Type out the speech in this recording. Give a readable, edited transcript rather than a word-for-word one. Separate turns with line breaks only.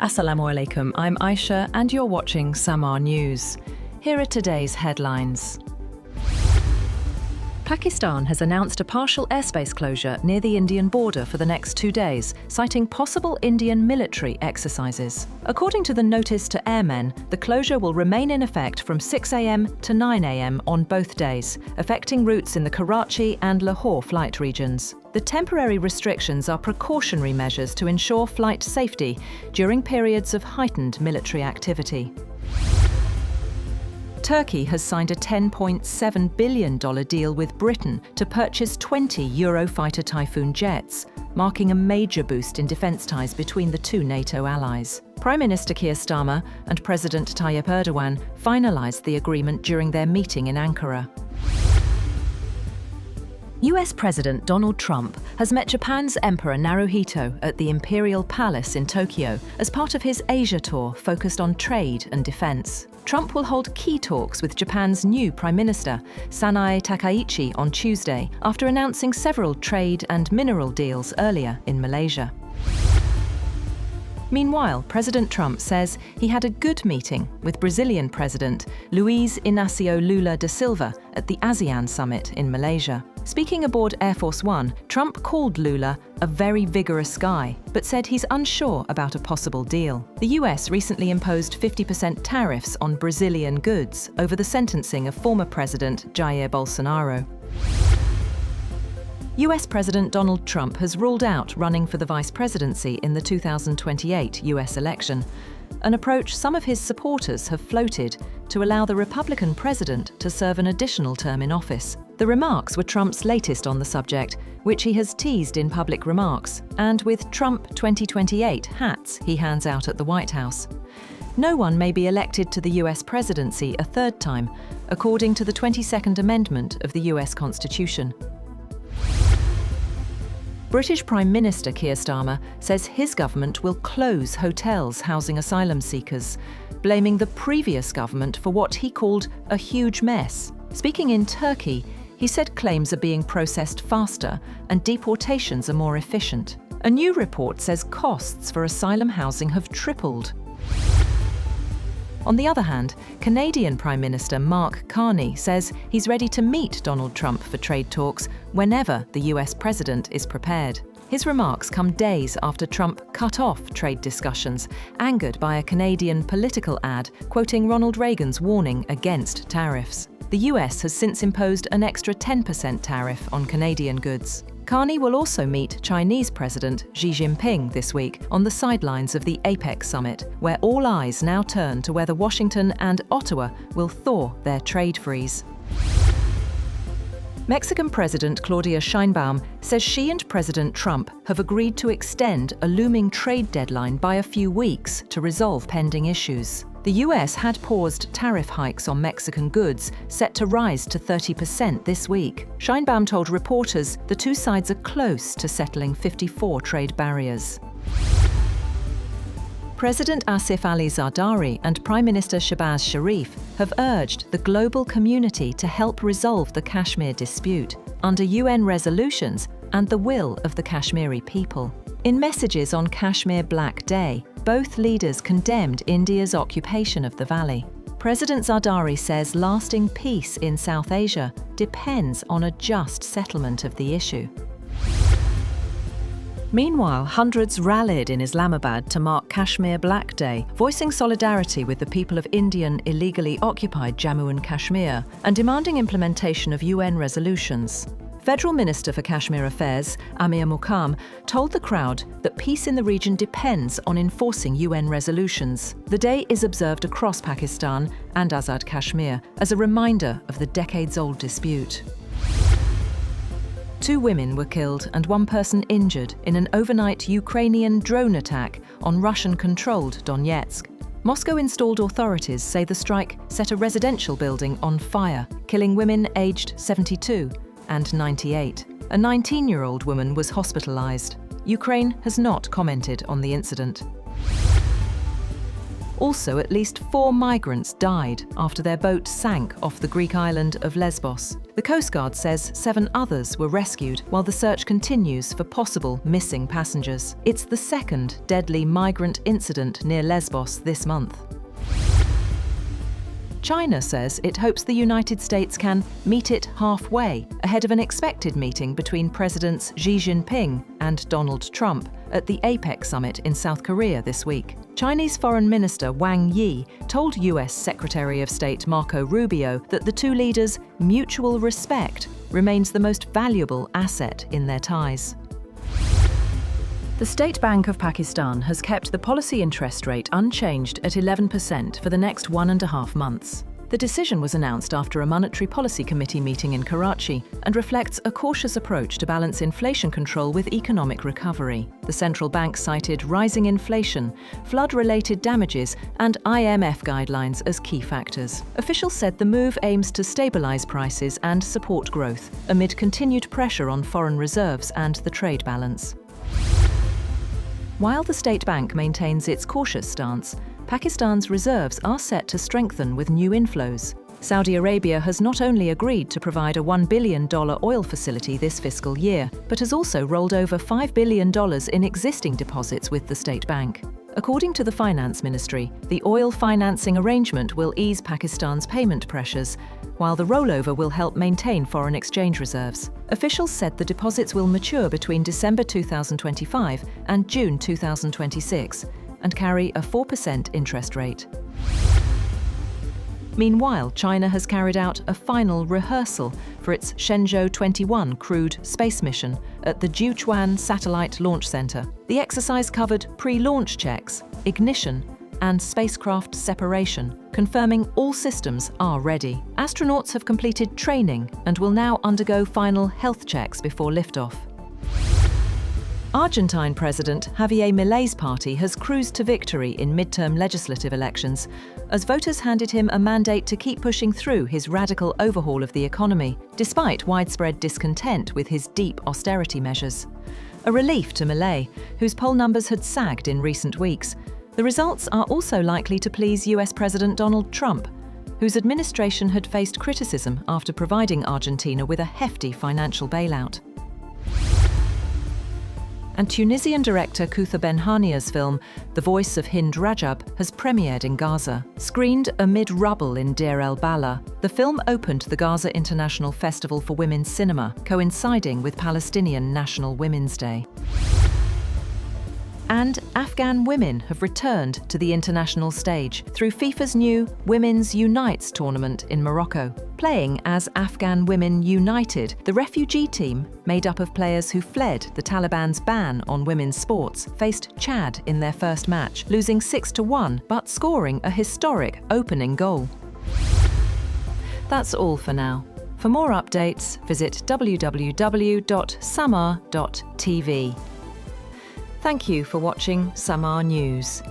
Assalamu alaikum, I'm Aisha and you're watching SAMAA News. Here are today's headlines. Pakistan has announced a partial airspace closure near the Indian border for the next 2 days, citing possible Indian military exercises. According to the notice to airmen, the closure will remain in effect from 6 a.m. to 9 a.m. on both days, affecting routes in the Karachi and Lahore flight regions. The temporary restrictions are precautionary measures to ensure flight safety during periods of heightened military activity. Turkey has signed a $10.7 billion deal with Britain to purchase 20 Eurofighter Typhoon jets, marking a major boost in defence ties between the two NATO allies. Prime Minister Keir Starmer and President Tayyip Erdogan finalised the agreement during their meeting in Ankara. US President Donald Trump has met Japan's Emperor Naruhito at the Imperial Palace in Tokyo as part of his Asia tour focused on trade and defence. Trump will hold key talks with Japan's new Prime Minister, Sanae Takaichi, on Tuesday, after announcing several trade and mineral deals earlier in Malaysia. Meanwhile, President Trump says he had a good meeting with Brazilian President Luiz Inácio Lula da Silva at the ASEAN summit in Malaysia. Speaking aboard Air Force One, Trump called Lula a very vigorous guy, but said he's unsure about a possible deal. The US recently imposed 50% tariffs on Brazilian goods over the sentencing of former President Jair Bolsonaro. US President Donald Trump has ruled out running for the vice presidency in the 2028 US election, an approach some of his supporters have floated to allow the Republican president to serve an additional term in office. The remarks were Trump's latest on the subject, which he has teased in public remarks, and with Trump 2028 hats he hands out at the White House. No one may be elected to the US presidency a third time, according to the 22nd Amendment of the US Constitution. British Prime Minister Keir Starmer says his government will close hotels housing asylum seekers, blaming the previous government for what he called a huge mess. Speaking in Turkey, he said claims are being processed faster and deportations are more efficient. A new report says costs for asylum housing have tripled. On the other hand, Canadian Prime Minister Mark Carney says he's ready to meet Donald Trump for trade talks whenever the US president is prepared. His remarks come days after Trump cut off trade discussions, angered by a Canadian political ad quoting Ronald Reagan's warning against tariffs. The US has since imposed an extra 10% tariff on Canadian goods. Carney will also meet Chinese President Xi Jinping this week on the sidelines of the APEC summit, where all eyes now turn to whether Washington and Ottawa will thaw their trade freeze. Mexican President Claudia Sheinbaum says she and President Trump have agreed to extend a looming trade deadline by a few weeks to resolve pending issues. The US had paused tariff hikes on Mexican goods, set to rise to 30% this week. Sheinbaum told reporters the two sides are close to settling 54 trade barriers. President Asif Ali Zardari and Prime Minister Shehbaz Sharif have urged the global community to help resolve the Kashmir dispute under UN resolutions and the will of the Kashmiri people. In messages on Kashmir Black Day, both leaders condemned India's occupation of the valley. President Zardari says lasting peace in South Asia depends on a just settlement of the issue. Meanwhile, hundreds rallied in Islamabad to mark Kashmir Black Day, voicing solidarity with the people of Indian illegally occupied Jammu and Kashmir and demanding implementation of UN resolutions. Federal Minister for Kashmir Affairs, Amir Muqam, told the crowd that peace in the region depends on enforcing UN resolutions. The day is observed across Pakistan and Azad Kashmir as a reminder of the decades-old dispute. 2 women were killed and 1 person injured in an overnight Ukrainian drone attack on Russian-controlled Donetsk. Moscow-installed authorities say the strike set a residential building on fire, killing women aged 72 and 98. A 19-year-old woman was hospitalized. Ukraine has not commented on the incident. Also, at least 4 migrants died after their boat sank off the Greek island of Lesbos. The Coast Guard says 7 others were rescued while the search continues for possible missing passengers. It's the second deadly migrant incident near Lesbos this month. China says it hopes the United States can meet it halfway ahead of an expected meeting between Presidents Xi Jinping and Donald Trump at the APEC summit in South Korea this week. Chinese Foreign Minister Wang Yi told US Secretary of State Marco Rubio that the two leaders' mutual respect remains the most valuable asset in their ties. The State Bank of Pakistan has kept the policy interest rate unchanged at 11% for the next 1.5 months. The decision was announced after a Monetary Policy Committee meeting in Karachi and reflects a cautious approach to balance inflation control with economic recovery. The central bank cited rising inflation, flood-related damages, and IMF guidelines as key factors. Officials said the move aims to stabilise prices and support growth amid continued pressure on foreign reserves and the trade balance. While the state bank maintains its cautious stance, Pakistan's reserves are set to strengthen with new inflows. Saudi Arabia has not only agreed to provide a $1 billion oil facility this fiscal year, but has also rolled over $5 billion in existing deposits with the state bank. According to the Finance Ministry, the oil financing arrangement will ease Pakistan's payment pressures, while the rollover will help maintain foreign exchange reserves. Officials said the deposits will mature between December 2025 and June 2026 and carry a 4% interest rate. Meanwhile, China has carried out a final rehearsal for its Shenzhou 21 crewed space mission at the Jiuquan Satellite Launch Center. The exercise covered pre-launch checks, ignition, and spacecraft separation, confirming all systems are ready. Astronauts have completed training and will now undergo final health checks before liftoff. Argentine President Javier Milei's party has cruised to victory in midterm legislative elections as voters handed him a mandate to keep pushing through his radical overhaul of the economy, despite widespread discontent with his deep austerity measures. A relief to Milei, whose poll numbers had sagged in recent weeks. The results are also likely to please US President Donald Trump, whose administration had faced criticism after providing Argentina with a hefty financial bailout. And Tunisian director Koutha Benhania's film, The Voice of Hind Rajab, has premiered in Gaza. Screened amid rubble in Deir el-Balah, the film opened the Gaza International Festival for Women's Cinema, coinciding with Palestinian National Women's Day. And Afghan women have returned to the international stage through FIFA's new Women's Unites tournament in Morocco. Playing as Afghan Women United, the refugee team, made up of players who fled the Taliban's ban on women's sports, faced Chad in their first match, losing 6-1, but scoring a historic opening goal. That's all for now. For more updates, visit www.SAMAA TV. Thank you for watching SAMAA News.